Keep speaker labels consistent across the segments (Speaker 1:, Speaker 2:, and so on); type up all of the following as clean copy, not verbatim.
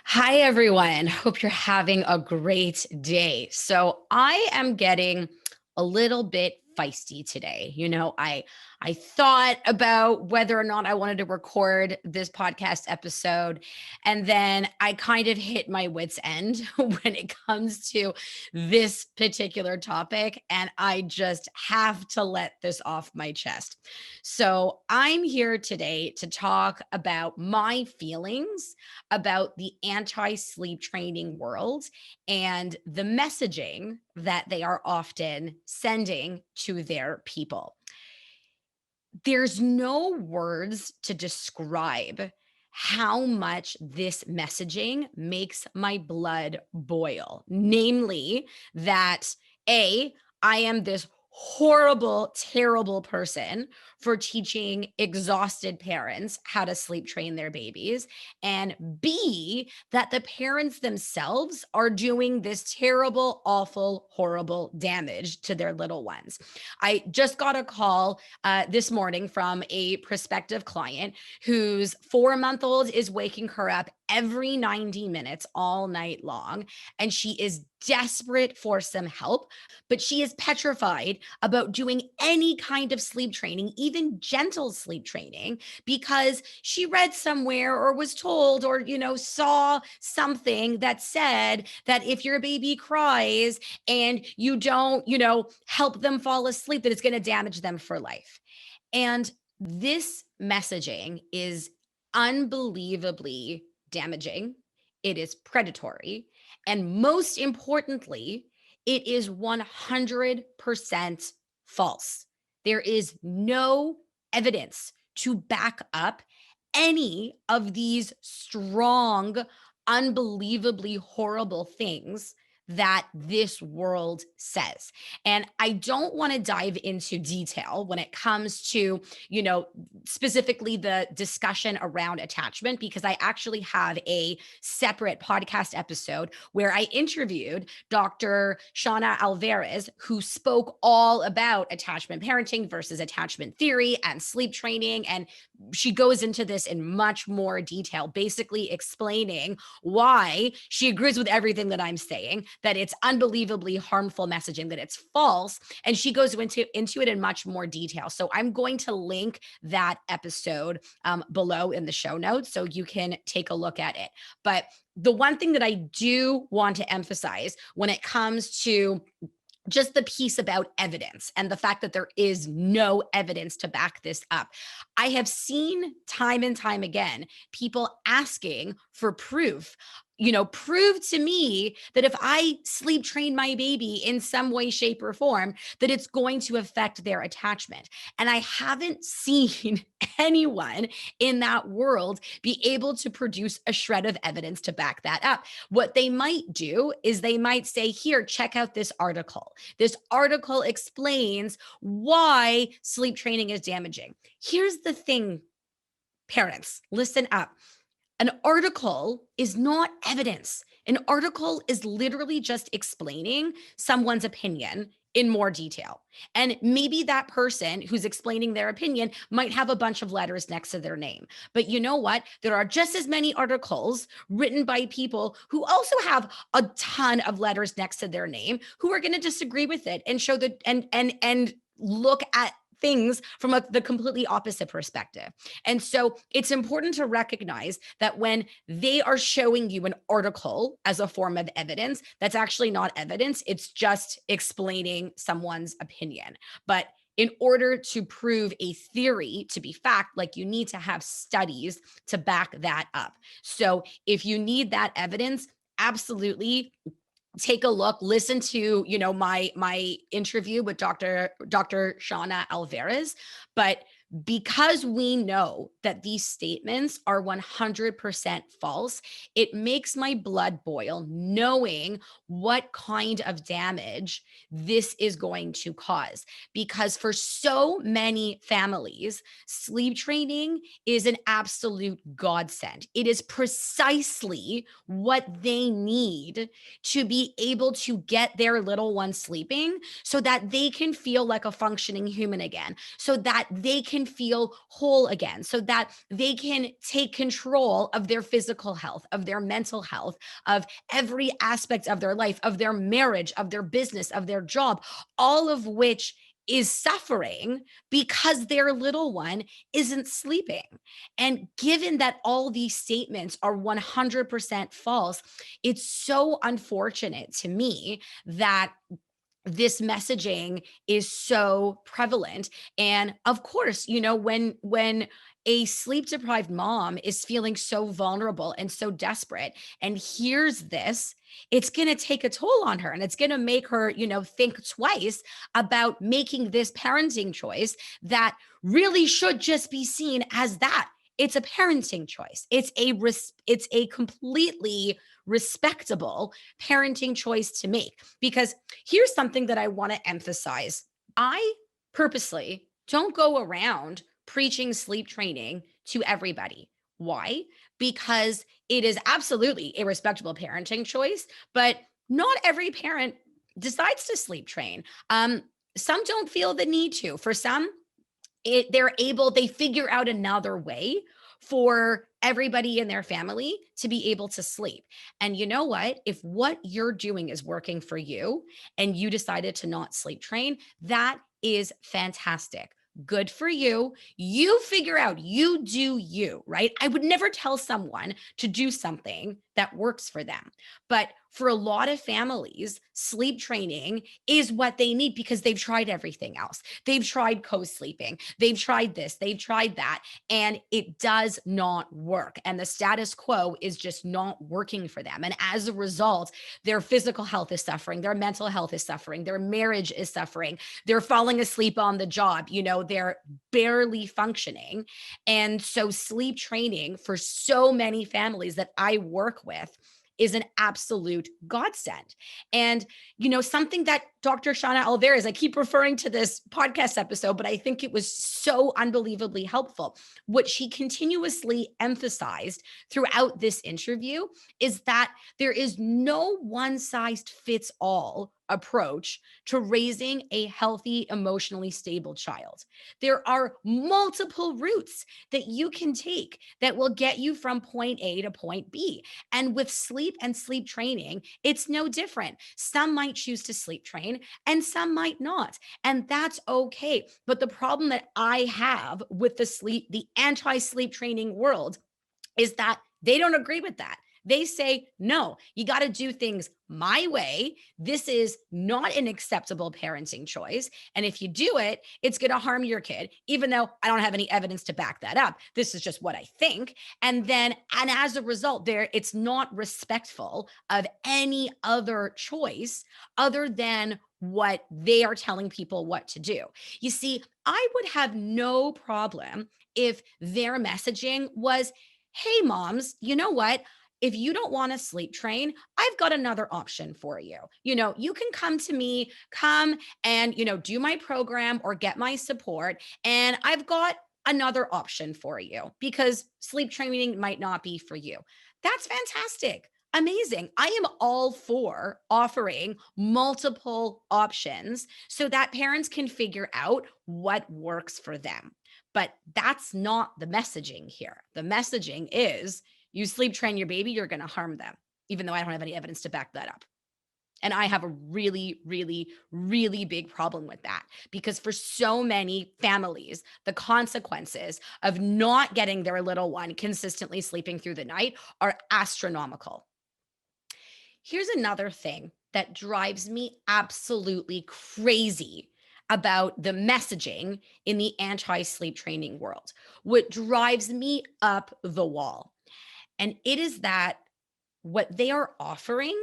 Speaker 1: Hi, everyone. Hope you're having a great day. So, I am getting a little bit feisty today. I thought about whether or not I wanted to record this podcast episode, and then I kind of hit my wits' end when it comes to this particular topic, and I just have to let this off my chest. So, I'm here today to talk about my feelings about the anti sleep training world and the messaging that they are often sending to their people. There's no words to describe how much this messaging makes my blood boil. Namely, that A, I am this horrible, terrible person for teaching exhausted parents how to sleep train their babies. And B, that the parents themselves are doing this terrible, awful, horrible damage to their little ones. I just got a call this morning from a prospective client whose 4-month-old is waking her up every 90 minutes all night long. And she is desperate for some help, but she is petrified about doing any kind of sleep training, even gentle sleep training, because she read somewhere or was told or, saw something that said that if your baby cries and you don't, help them fall asleep, that it's going to damage them for life. And this messaging is unbelievably damaging. It is predatory. And most importantly, it is 100% false. There is no evidence to back up any of these strong, unbelievably horrible things that this world says. And I don't want to dive into detail when it comes to, you know, specifically the discussion around attachment, because I actually have a separate podcast episode where I interviewed Dr. Shauna Alvarez, who spoke all about attachment parenting versus attachment theory and sleep training. And she goes into this in much more detail, basically explaining why she agrees with everything that I'm saying, that it's unbelievably harmful messaging, that it's false. And she goes into it in much more detail. So I'm going to link that episode below in the show notes so you can take a look at it. But the one thing that I do want to emphasize when it comes to just the piece about evidence and the fact that there is no evidence to back this up. I have seen time and time again people asking for proof. Prove to me that if I sleep train my baby in some way, shape, or form, that it's going to affect their attachment. And I haven't seen anyone in that world be able to produce a shred of evidence to back that up. What they might do is they might say, here, check out this article. This article explains why sleep training is damaging. Here's the thing, parents, listen up. An article is not evidence. An article is literally just explaining someone's opinion in more detail. And maybe that person who's explaining their opinion might have a bunch of letters next to their name. But you know what? There are just as many articles written by people who also have a ton of letters next to their name who are going to disagree with it and show that and look at things from the completely opposite perspective. And so it's important to recognize that when they are showing you an article as a form of evidence, that's actually not evidence. It's just explaining someone's opinion. But in order to prove a theory to be fact, like, you need to have studies to back that up. So if you need that evidence, absolutely take a look, listen to, my interview with Dr. Shauna Alvarez. But because we know that these statements are 100% false, it makes my blood boil knowing what kind of damage this is going to cause. Because for so many families, sleep training is an absolute godsend. It is precisely what they need to be able to get their little one sleeping so that they can feel like a functioning human again, so that they can can feel whole again, so that they can take control of their physical health, of their mental health, of every aspect of their life, of their marriage, of their business, of their job, all of which is suffering because their little one isn't sleeping. And given that all these statements are 100% false, it's so unfortunate to me that this messaging is so prevalent. And of course, when a sleep deprived mom is feeling so vulnerable and so desperate and hears this, it's going to take a toll on her, and it's going to make her, think twice about making this parenting choice that really should just be seen as that. It's a parenting choice. It's a completely respectable parenting choice to make, because here's something that I want to emphasize. I purposely don't go around preaching sleep training to everybody. Why? Because it is absolutely a respectable parenting choice, but not every parent decides to sleep train. Some don't feel the need to. For some, they figure out another way for everybody in their family to be able to sleep. And you know what? If what you're doing is working for you and you decided to not sleep train, that is fantastic. Good for you. You figure out, you do you, right? I would never tell someone to do something that works for them. But for a lot of families, sleep training is what they need because they've tried everything else. They've tried co-sleeping, they've tried this, they've tried that, and it does not work. And the status quo is just not working for them. And as a result, their physical health is suffering, their mental health is suffering, their marriage is suffering, they're falling asleep on the job, they're barely functioning. And so sleep training for so many families that I work with is an absolute godsend. And, something that Dr. Shauna Alvarez, I keep referring to this podcast episode, but I think it was so unbelievably helpful. What she continuously emphasized throughout this interview is that there is no one size fits all approach to raising a healthy, emotionally stable child. There are multiple routes that you can take that will get you from point A to point B. And with sleep and sleep training, it's no different. Some might choose to sleep train and some might not. And that's okay. But the problem that I have with the anti-sleep training world is that they don't agree with that. They say, no, you got to do things my way. This is not an acceptable parenting choice. And if you do it, it's going to harm your kid, even though I don't have any evidence to back that up. This is just what I think. And as a result, it's not respectful of any other choice other than what they are telling people what to do. You see, I would have no problem if their messaging was, hey, moms, you know what? If you don't want to sleep train, I've got another option for you. You can come to me, come and, do my program or get my support. And I've got another option for you because sleep training might not be for you. That's fantastic. Amazing. I am all for offering multiple options so that parents can figure out what works for them. But that's not the messaging here. The messaging is, you sleep train your baby, you're going to harm them, even though I don't have any evidence to back that up. And I have a really, really, really big problem with that, because for so many families, the consequences of not getting their little one consistently sleeping through the night are astronomical. Here's another thing that drives me absolutely crazy about the messaging in the anti-sleep training world. What drives me up the wall, and it is that what they are offering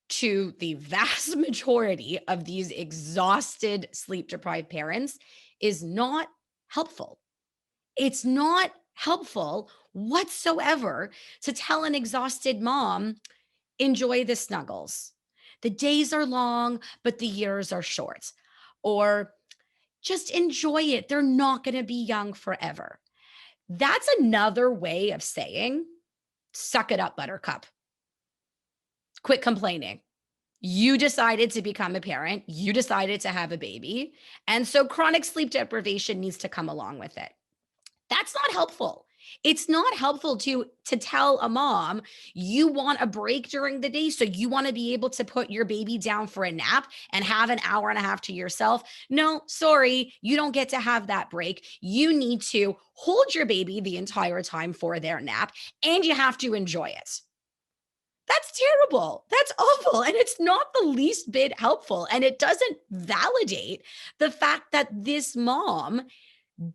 Speaker 1: to the vast majority of these exhausted sleep deprived parents is not helpful. It's not helpful whatsoever to tell an exhausted mom, enjoy the snuggles. The days are long, but the years are short. Or just enjoy it. They're not going to be young forever. That's another way of saying, suck it up, buttercup. Quit complaining. You decided to become a parent. You decided to have a baby. And so chronic sleep deprivation needs to come along with it. That's not helpful. It's not helpful to tell a mom you want a break during the day, so you want to be able to put your baby down for a nap and have an hour and a half to yourself. No, sorry, you don't get to have that break. You need to hold your baby the entire time for their nap, and you have to enjoy it. That's terrible. That's awful. And it's not the least bit helpful. And it doesn't validate the fact that this mom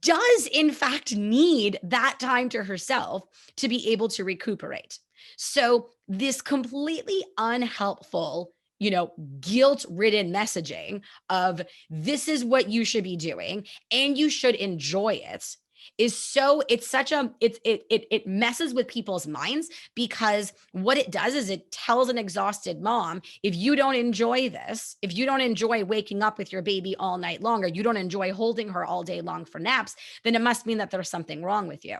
Speaker 1: does in fact need that time to herself to be able to recuperate. So this completely unhelpful, guilt-ridden messaging of this is what you should be doing and you should enjoy it is so it's such a it messes with people's minds, because what it does is it tells an exhausted mom, if you don't enjoy this, if you don't enjoy waking up with your baby all night long, or you don't enjoy holding her all day long for naps, then it must mean that there's something wrong with you.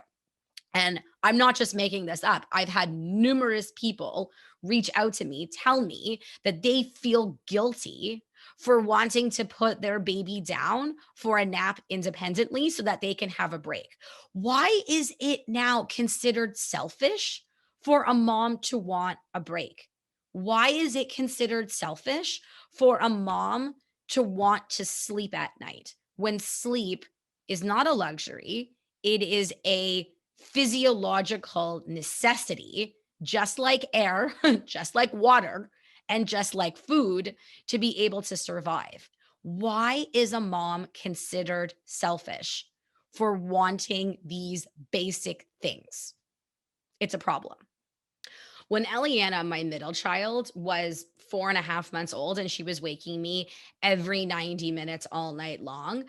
Speaker 1: And I'm not just making this up. I've had numerous people reach out to me, tell me that they feel guilty for wanting to put their baby down for a nap independently so that they can have a break. Why is it now considered selfish for a mom to want a break? Why is it considered selfish for a mom to want to sleep at night when sleep is not a luxury? It is a physiological necessity, just like air, just like water, and just like food, to be able to survive. Why is a mom considered selfish for wanting these basic things? It's a problem. When Eliana, my middle child, was 4.5 months old and she was waking me every 90 minutes all night long,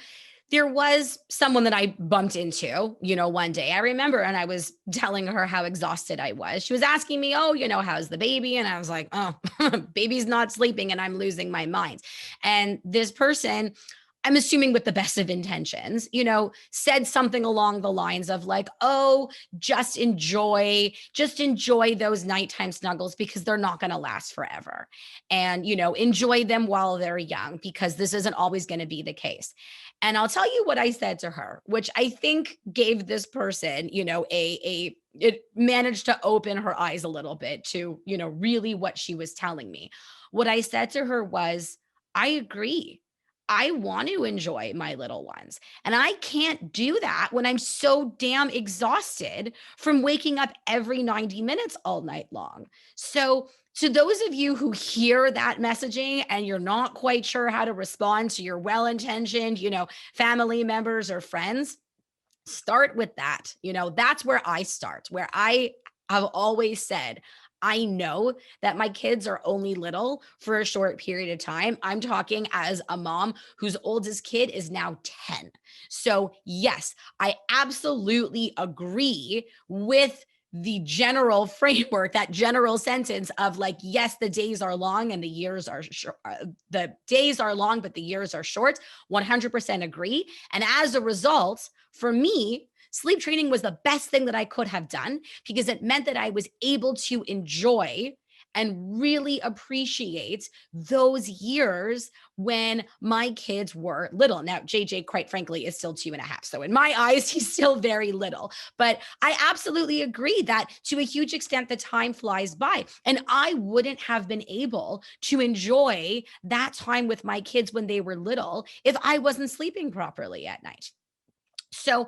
Speaker 1: there was someone that I bumped into, one day. I remember, and I was telling her how exhausted I was. She was asking me, "Oh, how's the baby?" And I was like, "Oh, baby's not sleeping and I'm losing my mind." And this person, I'm assuming with the best of intentions, said something along the lines of like, "Oh, just enjoy those nighttime snuggles because they're not going to last forever. And, enjoy them while they're young because this isn't always going to be the case." And I'll tell you what I said to her, which I think gave this person, it managed to open her eyes a little bit to, really what she was telling me. What I said to her was, "I agree. I want to enjoy my little ones. And I can't do that when I'm so damn exhausted from waking up every 90 minutes all night long." So, to those of you who hear that messaging and you're not quite sure how to respond to your well intentioned, family members or friends, start with that. That's where I start, where I have always said, I know that my kids are only little for a short period of time. I'm talking as a mom whose oldest kid is now 10. So, yes, I absolutely agree with the general framework, that general sentence of like, yes, the days are long and the years are short. The days are long, but the years are short. 100% agree. And as a result, for me, sleep training was the best thing that I could have done because it meant that I was able to enjoy and really appreciate those years when my kids were little. Now, JJ, quite frankly, is still 2.5. So in my eyes, he's still very little. But I absolutely agree that to a huge extent, the time flies by. And I wouldn't have been able to enjoy that time with my kids when they were little if I wasn't sleeping properly at night. So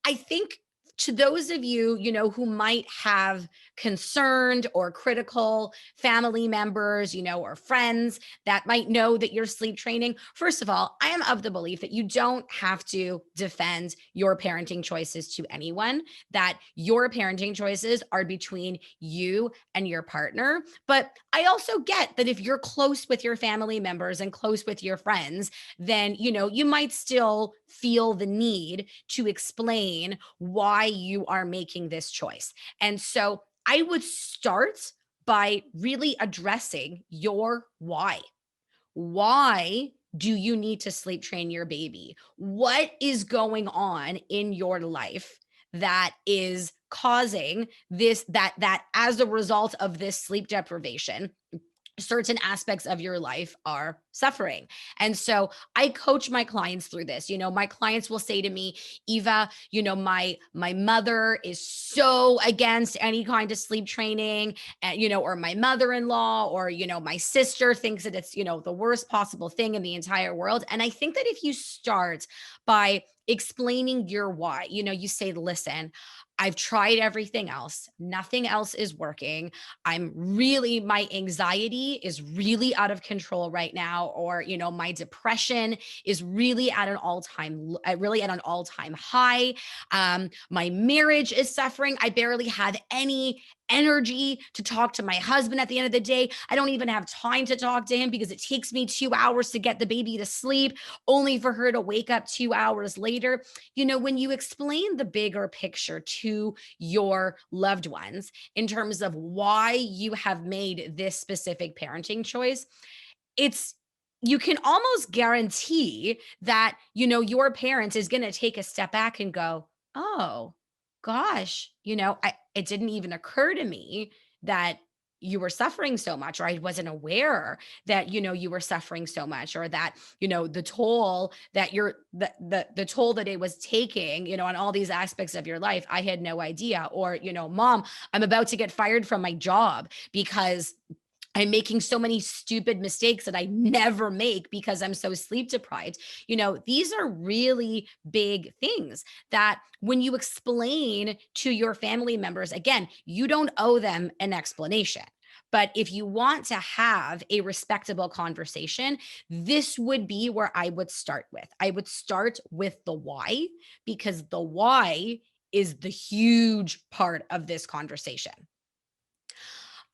Speaker 1: I think, to those of you, who might have concerned or critical family members, or friends that might know that you're sleep training. First of all, I am of the belief that you don't have to defend your parenting choices to anyone, that your parenting choices are between you and your partner. But I also get that if you're close with your family members and close with your friends, then, you might still feel the need to explain why you are making this choice. And so I would start by really addressing your why. Why do you need to sleep train your baby? What is going on in your life that is causing this, that as a result of this sleep deprivation, certain aspects of your life are suffering. And so I coach my clients through this. My clients will say to me, Eva, my mother is so against any kind of sleep training, and or my mother-in-law, or my sister thinks that it's the worst possible thing in the entire world. And I think that if you start by explaining your why, you say, listen, I've tried everything else. Nothing else is working. My anxiety is really out of control right now, or my depression is really at an all-time high. My marriage is suffering. I barely have any energy to talk to my husband at the end of the day. I don't even have time to talk to him because it takes me 2 hours to get the baby to sleep, only for her to wake up 2 hours later. When you explain the bigger picture to your loved ones in terms of why you have made this specific parenting choice, it's you can almost guarantee that, your parents is going to take a step back and go, "Oh, gosh, it didn't even occur to me that you were suffering so much, or I wasn't aware that, you were suffering so much, or that, the toll that the toll that it was taking, on all these aspects of your life, I had no idea." Or, "Mom, I'm about to get fired from my job because I'm making so many stupid mistakes that I never make because I'm so sleep deprived." These are really big things that when you explain to your family members, again, you don't owe them an explanation. But if you want to have a respectable conversation, this would be where I would start with. I would start with the why, because the why is the huge part of this conversation.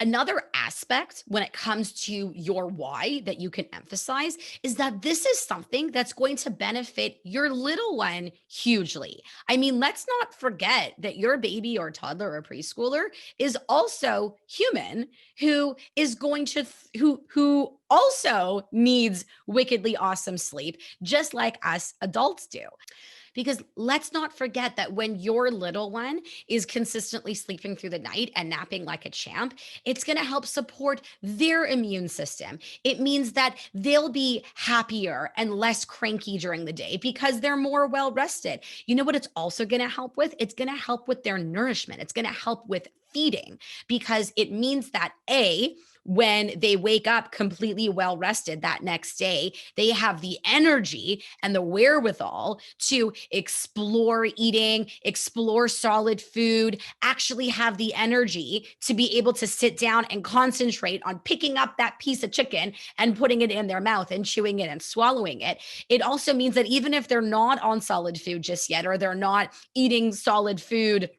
Speaker 1: Another aspect when it comes to your why that you can emphasize is that this is something that's going to benefit your little one hugely. I mean, let's not forget that your baby or toddler or preschooler is also human, who is going to who also needs wickedly awesome sleep just like us adults do. Because let's not forget that when your little one is consistently sleeping through the night and napping like a champ, it's going to help support their immune system. It means that they'll be happier and less cranky during the day because they're more well rested. You know what it's also going to help with? It's going to help with their nourishment. It's going to help with feeding, because it means that when they wake up completely well rested that next day, they have the energy and the wherewithal to explore eating, explore solid food, actually have the energy to be able to sit down and concentrate on picking up that piece of chicken and putting it in their mouth and chewing it and swallowing it. It also means that even if they're not on solid food just yet, or they're not eating solid food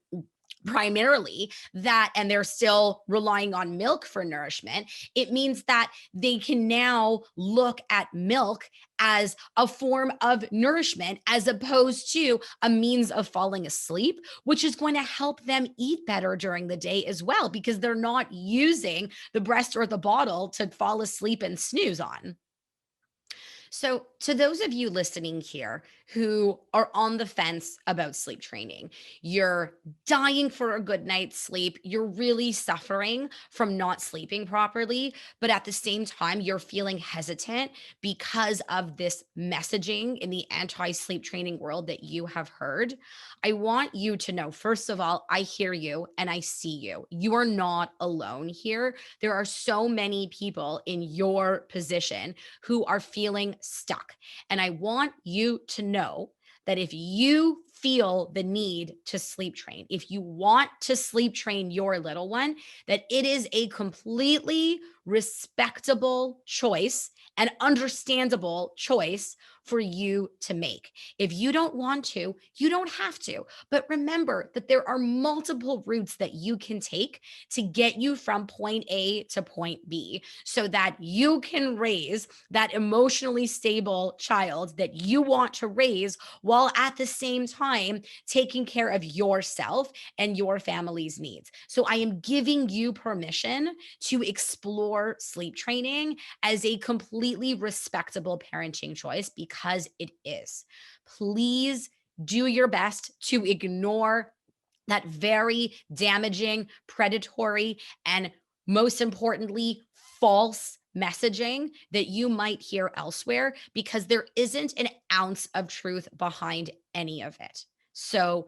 Speaker 1: primarily, that and they're still relying on milk for nourishment, it means that they can now look at milk as a form of nourishment as opposed to a means of falling asleep, which is going to help them eat better during the day as well, because they're not using the breast or the bottle to fall asleep and snooze on. So, to those of you listening here who are on the fence about sleep training, you're dying for a good night's sleep, you're really suffering from not sleeping properly, but at the same time, you're feeling hesitant because of this messaging in the anti sleep training world that you have heard. I want you to know, first of all, I hear you and I see you. You are not alone here. There are so many people in your position who are feeling stuck. And I want you to know that if you feel the need to sleep train, if you want to sleep train your little one, that it is a completely respectable choice and understandable choice for you to make. If you don't want to, you don't have to. But remember that there are multiple routes that you can take to get you from point A to point B, so that you can raise that emotionally stable child that you want to raise, while at the same time taking care of yourself and your family's needs. So I am giving you permission to explore sleep training as a completely respectable parenting choice, because it is. Please do your best to ignore that very damaging, predatory, and most importantly, false messaging that you might hear elsewhere because there isn't an ounce of truth behind any of it. So,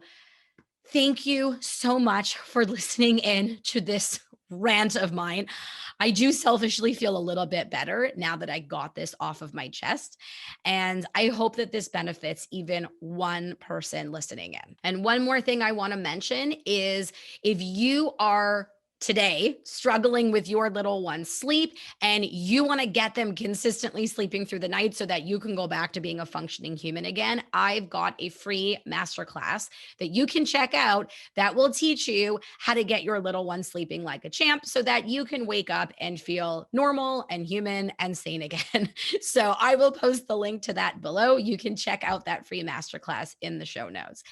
Speaker 1: thank you so much for listening in to this rant of mine. I do selfishly feel a little bit better now that I got this off of my chest. And I hope that this benefits even one person listening in. And one more thing I want to mention is if you are today struggling with your little one's sleep and you want to get them consistently sleeping through the night so that you can go back to being a functioning human again, I've got a free masterclass that you can check out that will teach you how to get your little one sleeping like a champ so that you can wake up and feel normal and human and sane again. So I will post the link to that below. You can check out that free masterclass in the show notes.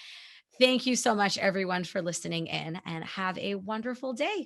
Speaker 1: Thank you so much, everyone, for listening in and have a wonderful day.